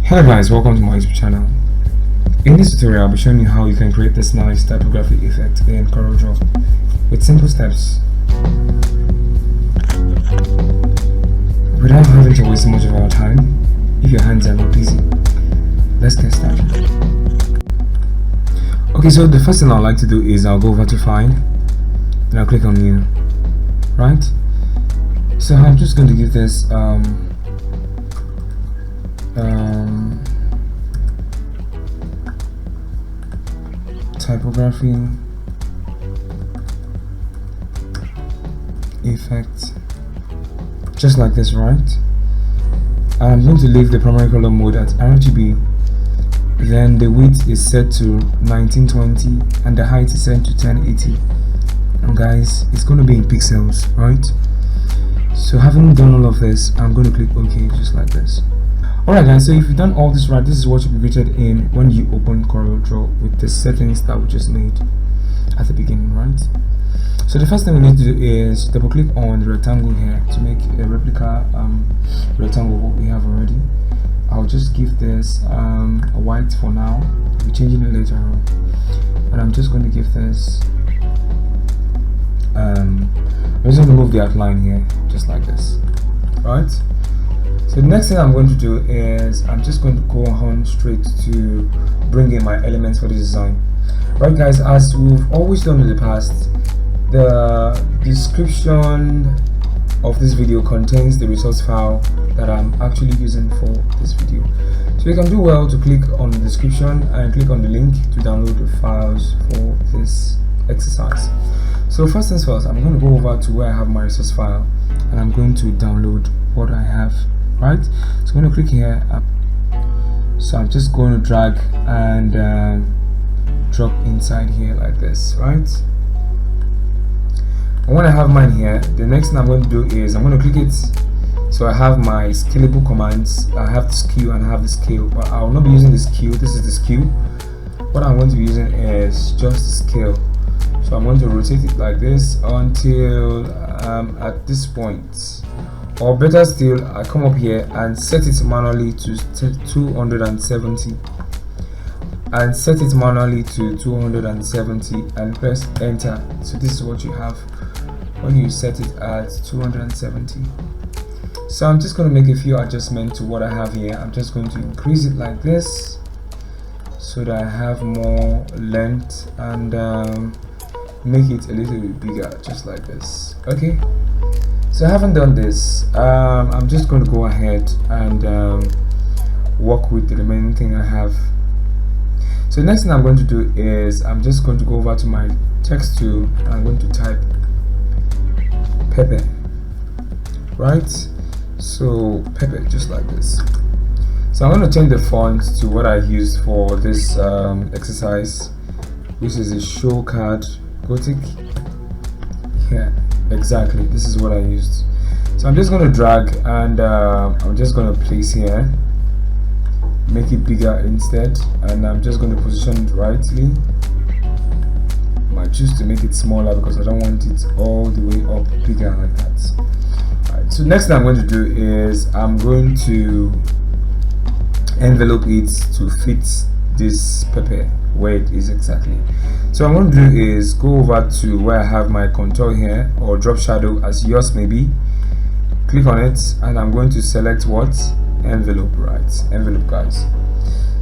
Hello guys, welcome to my YouTube channel. In this tutorial, I'll be showing you how you can create this nice typography effect in CorelDraw with simple steps without having to waste much of our time if your hands are not busy. Let's get started. Okay, so the first thing I'd like to do is I'll go over to File, then I'll click on New, right? So I'm just going to give this typography effect, just like this, right? I'm going to leave the primary color mode at RGB, then the width is set to 1920 and the height is set to 1080, and guys, it's going to be in pixels, right? So having done all of this, I'm going to click OK, just like this. Alright guys, so if you've done all this right, this is what you'll be greeted in when you open CorelDraw with the settings that we just made at the beginning, right? So the first thing we need to do is double click on the rectangle here to make a replica rectangle of what we have already. I'll just give this a white for now. We'll be changing it later on, and I'm just going to give this I'm just going to move the outline here just like this, right? So the next thing I'm going to do is I'm just going to go on straight to bring in my elements for the design. Right guys, as we've always done in the past, the description of this video contains the resource file that I'm actually using for this video. So you can do well to click on the description and click on the link to download the files for this exercise. So first things first, I'm going to go over to where I have my resource file and I'm going to download what I have. Right, so I'm going to click here. So I'm just going to drag and drop inside here like this, right? And when I have mine here, the next thing I'm going to do is I'm going to click it. So I have my scalable commands. I have the skew and I have the scale, but I will not be using the skew. This is the skew. What I'm going to be using is just the scale. So I'm going to rotate it like this until at this point. Or better still, I come up here and set it manually to 270 and set it manually to 270 and press enter. So this is what you have when you set it at 270. So I'm just going to make a few adjustments to what I have here. I'm just going to increase it like this so that I have more length and make it a little bit bigger, just like this. Okay, so I haven't done this. I'm just going to go ahead and work with the remaining thing I have. So the next thing I'm going to do is I'm just going to go over to my text tool and I'm going to type pepper, right? So pepper, just like this. So I'm going to change the font to what I used for this exercise, which is a show card Gothic. Yeah, exactly, this is what I used. So I'm just going to drag and I'm just going to place here, make it bigger instead, and I'm just going to position it rightly. I might choose to make it smaller because I don't want it all the way up bigger like that. Alright, so next thing I'm going to do is I'm going to envelope it to fit this pepper where it is exactly. So what I'm going to do is go over to where I have my contour here, or drop shadow as yours may be. Click on it and I'm going to select what? Envelope, right? Envelope, guys.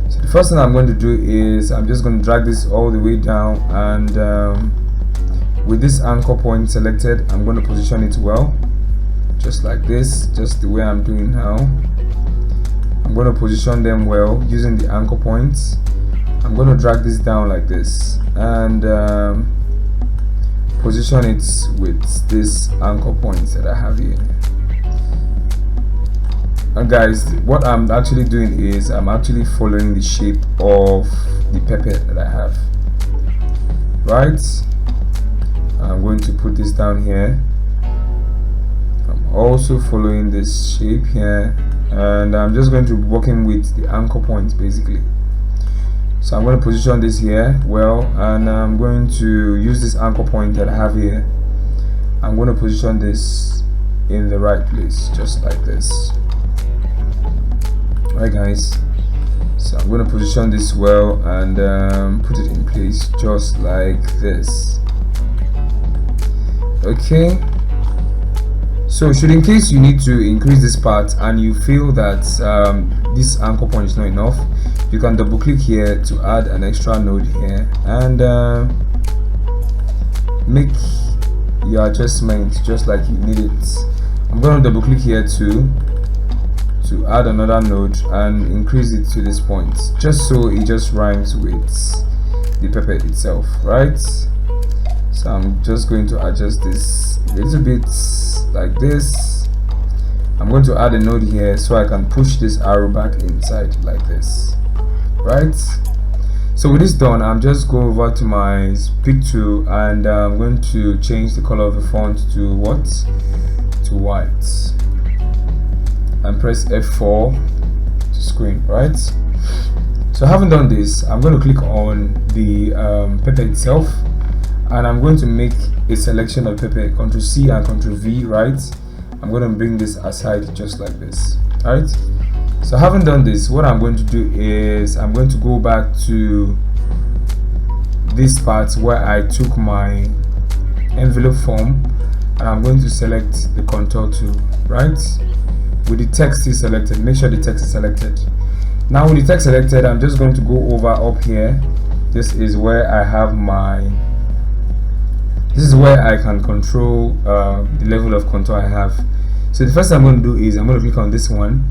So the first thing I'm going to do is I'm just going to drag this all the way down, and with this anchor point selected, I'm going to position it well, just like this, just the way I'm doing now. I'm going to position them well using the anchor points. I'm going to drag this down like this and position it with this anchor points that I have here. And guys, what I'm actually doing is I'm actually following the shape of the pepper that I have, right? I'm going to put this down here. I'm also following this shape here, and I'm just going to be working with the anchor points basically. So I'm going to position this here well, and I'm going to use this anchor point that I have here. I'm going to position this in the right place, just like this. Right guys, So I'm going to position this well and put it in place just like this. Okay, so should in case you need to increase this part and you feel that this anchor point is not enough, you can double click here to add an extra node here and make your adjustment just like you need it. I'm going to double click here to add another node and increase it to this point, just so it just rhymes with the pepper itself, right? So I'm just going to adjust this a little bit like this. I'm going to add a node here so I can push this arrow back inside like this, right? So with this done, I'm just go over to my pick tool and I'm going to change the color of the font to what? To white, and press F4 to screen, right? So having done this, I'm going to click on the pepper itself and I'm going to make a selection of pepper, Ctrl C and Ctrl V, right? I'm going to bring this aside just like this, right? So having done this, what I'm going to do is I'm going to go back to this part where I took my envelope form and I'm going to select the contour tool, right? With the text still selected, make sure the text is selected. Now with the text selected, I'm just going to go over up here. This is where I have this is where I can control the level of contour I have. So the first thing I'm going to do is I'm going to click on this one,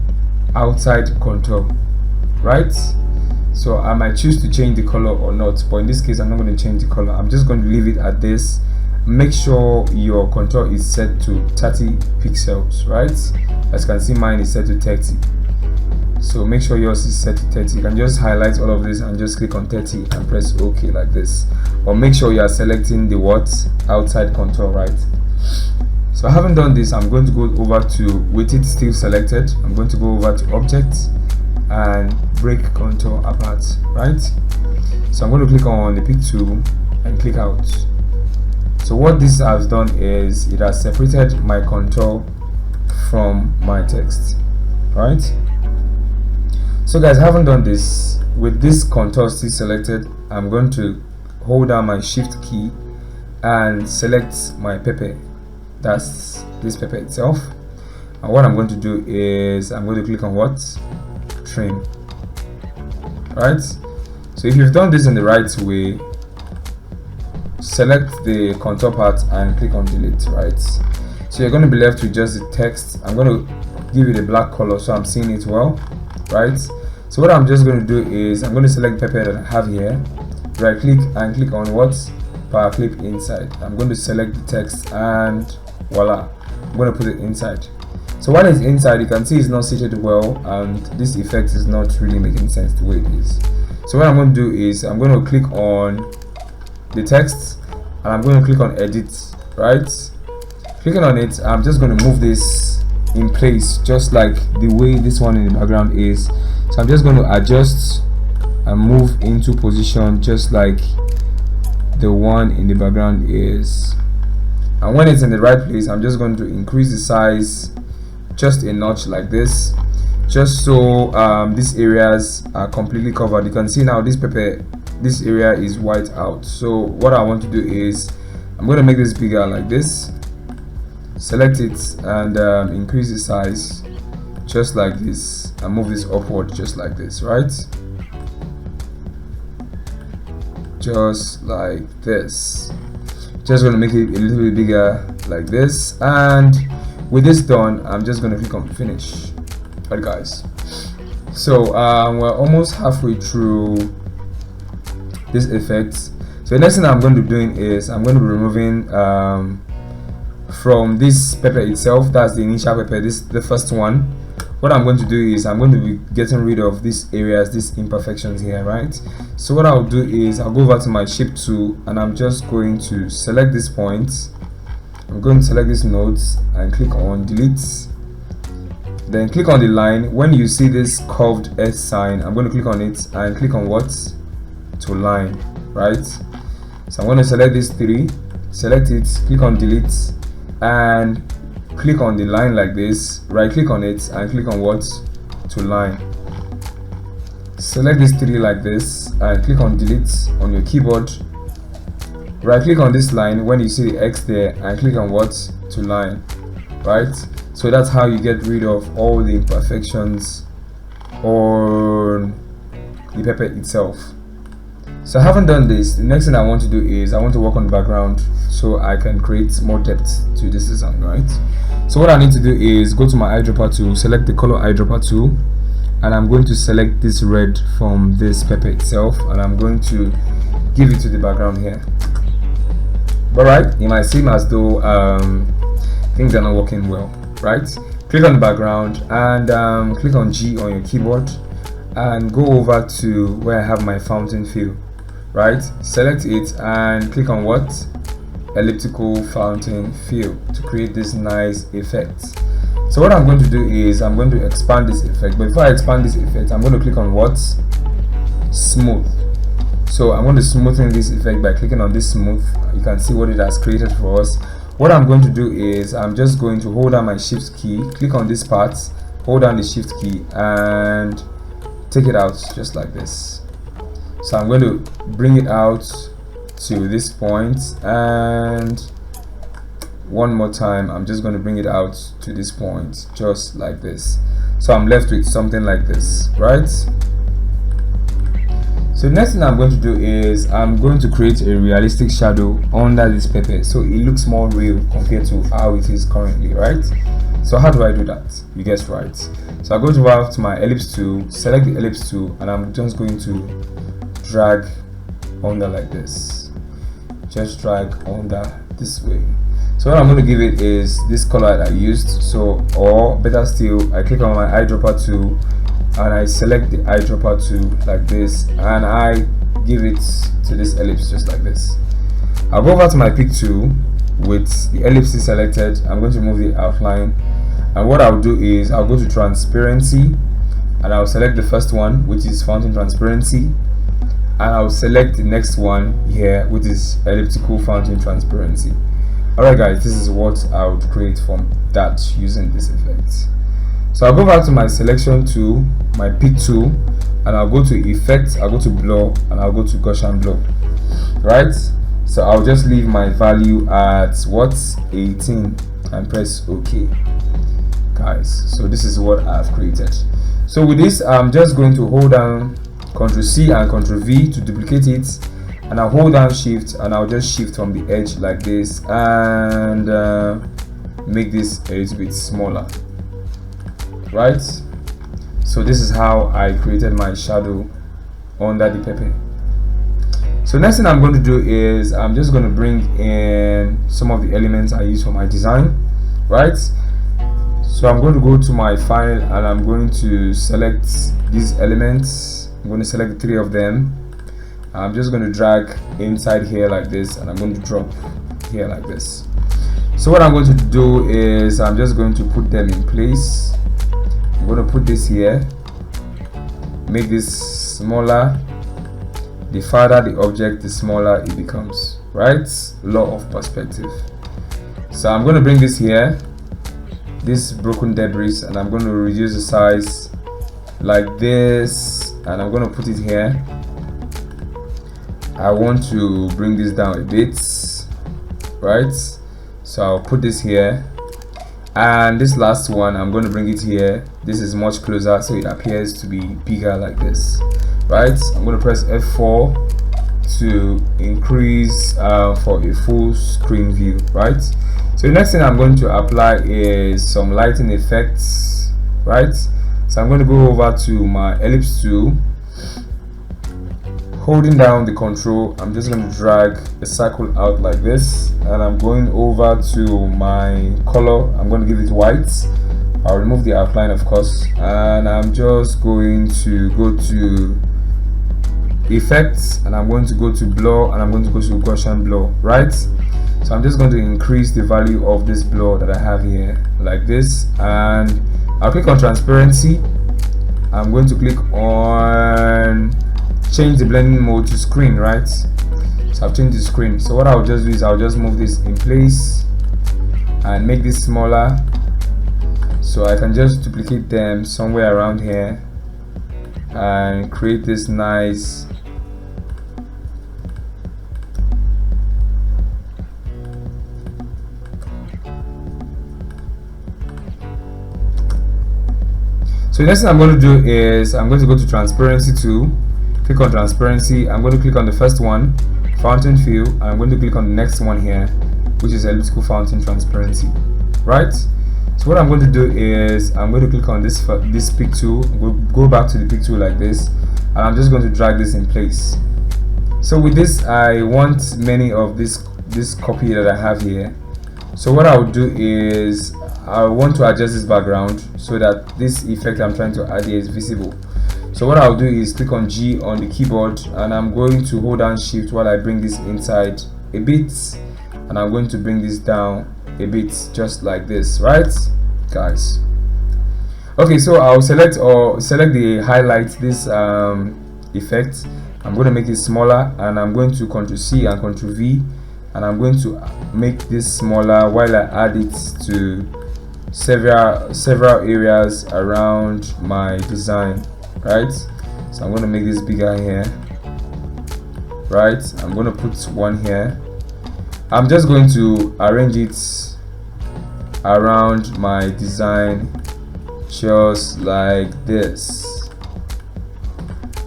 outside contour, right? So I might choose to change the color or not, but in this case I'm not going to change the color. I'm just going to leave it at this. Make sure your contour is set to 30 pixels, right? As you can see, mine is set to 30. So make sure yours is set to 30. You can just highlight all of this and just click on 30 and press OK like this. Or make sure you are selecting the outside contour, right? So having done this, I'm going to go over to, with it still selected, I'm going to go over to Object and break contour apart, right? So I'm going to click on the pick tool and click out. So what this has done is it has separated my contour from my text, right? So guys, having done this, with this contour still selected, I'm going to hold down my shift key and select my pepper. That's this pepper itself. And what I'm going to do is I'm going to click on what? Trim, right? So if you've done this in the right way, select the contour part and click on delete, right? So you're going to be left with just the text. I'm going to give it a black color so I'm seeing it well, right? So what I'm just going to do is I'm going to select pepper that I have here, right click and click on what? Power clip inside. I'm going to select the text and voila, I'm going to put it inside. So while it's inside, you can see it's not seated well and this effect is not really making sense the way it is. So what I'm going to do is I'm going to click on the text and I'm going to click on edit, right? Clicking on it, I'm just going to move this in place just like the way this one in the background is. So I'm just going to adjust and move into position just like the one in the background is. And when it's in the right place, I'm just going to increase the size just a notch like this, just so these areas are completely covered. You can see now this pepper, this area is white out. So what I want to do is I'm going to make this bigger like this, select it and increase the size just like this and move this upward just like this, right? Just like this. Just going to make it a little bit bigger like this, and with this done, I'm just going to click on finish. Alright guys, so we're almost halfway through this effect. So the next thing I'm going to be doing is I'm going to be removing from this pepper itself, that's the initial pepper, the first one. What I'm going to do is I'm going to be getting rid of these areas, these imperfections here, right? So what I'll do is I'll go over to my shape tool and I'm just going to select this point. I'm going to select these nodes and click on delete. Then click on the line. When you see this curved S sign, I'm going to click on it and click on what? To line, right? So I'm going to select these three, select it, click on delete, and click on the line like this, right click on it and click on what? To line. select these three like this and click on delete on your keyboard. Right click on this line when you see the X there and click on what to line, right? So that's how you get rid of all the imperfections on the pepper itself. So I haven't done this. The next thing I want to do is I want to work on the background so I can create more depth to this design, right? So what I need to do is go to my eyedropper tool, select the color eyedropper tool, and I'm going to select this red from this pepper itself, and I'm going to give it to the background here. But right, it might seem as though things are not working well, right? Click on the background and click on G on your keyboard and go over to where I have my fountain fill, right? Select it and click on what? Elliptical fountain fill to create this nice effect. So what I'm going to do is I'm going to expand this effect, but before I expand this effect, I'm going to click on what? Smooth. So I'm going to smoothen this effect by clicking on this smooth. You can see what it has created for us. What I'm going to do is I'm just going to hold down my shift key, click on this part, hold down the shift key and take it out just like this. So I'm going to bring it out to this point, and one more time I'm just going to bring it out to this point just like this. So I'm left with something like this, right? So the next thing I'm going to do is I'm going to create a realistic shadow under this pepper so it looks more real compared to how it is currently, right? So how do I do that? You guessed right. So I go to my ellipse tool, select the ellipse tool, and I'm just going to drag under like this. Just drag under this way. So what I'm going to give it is this color that I used. So, or better still, I click on my eyedropper tool and I select the eyedropper tool like this, and I give it to this ellipse just like this. I'll go over to my pick tool with the ellipse selected. I'm going to move the outline, and what I'll do is I'll go to transparency and I'll select the first one, which is fountain transparency, and I'll select the next one here, which is elliptical fountain transparency. Alright guys, this is what I would create from that using this effect. So I'll go back to my selection tool, my pick tool, and I'll go to effect, I'll go to blur, and I'll go to Gaussian blur, right? So I'll just leave my value at what? 18 and press OK, guys. So this is what I've created. So with this, I'm just going to hold down Ctrl C and Ctrl V to duplicate it, and I'll hold down Shift and I'll just shift from the edge like this and make this a little bit smaller, right? So this is how I created my shadow under the pepper. So next thing I'm going to do is I'm just going to bring in some of the elements I use for my design, right? So I'm going to go to my file and I'm going to select these elements. I'm going to select 3 of them. I'm just going to drag inside here like this, and I'm going to drop here like this. So what I'm going to do is I'm just going to put them in place. I'm going to put this here, make this smaller. The farther the object, the smaller it becomes, right? Law of perspective. So I'm going to bring this here, this broken debris, and I'm going to reduce the size like this, and I'm going to put it here. I want to bring this down a bit, right? So I'll put this here, and this last one I'm going to bring it here. This is much closer, so it appears to be bigger like this, right? I'm going to press F4 to increase for a full screen view, right? So the next thing I'm going to apply is some lighting effects, right? So I'm going to go over to my ellipse tool, holding down the control. I'm just going to drag a circle out like this, and I'm going over to my color. I'm going to give it white. I'll remove the outline, of course, and I'm just going to go to effects, and I'm going to go to blur, and I'm going to go to Gaussian blur, right? So I'm just going to increase the value of this blur that I have here like this, and I'll click on transparency. I'm going to click on change the blending mode to screen, right? So I've changed the screen. So what I'll just do is I'll just move this in place and make this smaller, so I can just duplicate them somewhere around here and create this nice so the next thing I'm going to do is I'm going to go to transparency tool, click on transparency. I'm going to click on the first one, fountain fill, and I'm going to click on the next one here, which is elliptical fountain transparency, right? So what I'm going to do is I'm going to click on this pick tool, we'll go back to the pick tool like this, and I'm just going to drag this in place. So with this, I want many of this copy that I have here. So what I will do is I want to adjust this background so that this effect I'm trying to add here is visible. So what I'll do is click on G on the keyboard, and I'm going to hold down shift while I bring this inside a bit, and I'm going to bring this down a bit, just like this, right guys? Okay, so I'll select the highlight, this effect. I'm going to make it smaller, and I'm going to Ctrl C and Ctrl V, and I'm going to make this smaller while I add it to several areas around my design, right? So I'm going to make this bigger here, right? I'm going to put one here. I'm just going to arrange it around my design just like this.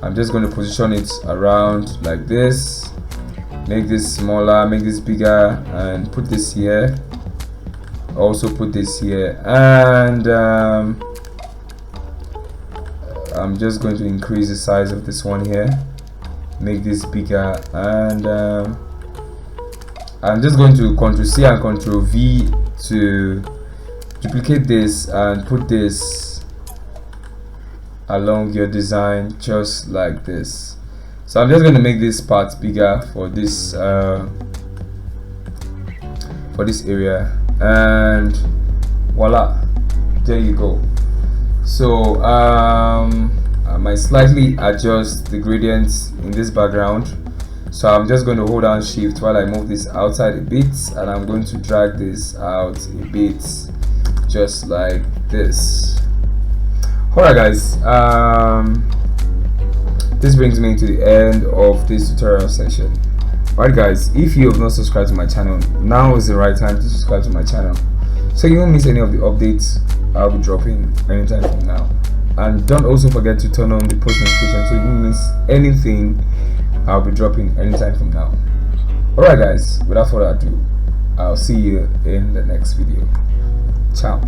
I'm just going to position it around like this, make this smaller, make this bigger, and put this here, also put this here, and I'm just going to increase the size of this one here, make this bigger, and I'm just going to Ctrl C and Ctrl V to duplicate this and put this along your design just like this. So I'm just going to make this part bigger for this area, and voila, there you go. So I might slightly adjust the gradients in this background. So I'm just going to hold down shift while I move this outside a bit, and I'm going to drag this out a bit just like this. Alright guys, this brings me to the end of this tutorial section. Alright guys, if you have not subscribed to my channel, now is the right time to subscribe to my channel so you won't miss any of the updates I'll be dropping anytime from now. And don't also forget to turn on the post notification so you won't miss anything I'll be dropping anytime from now. Alright guys, without further ado, I'll see you in the next video. Ciao.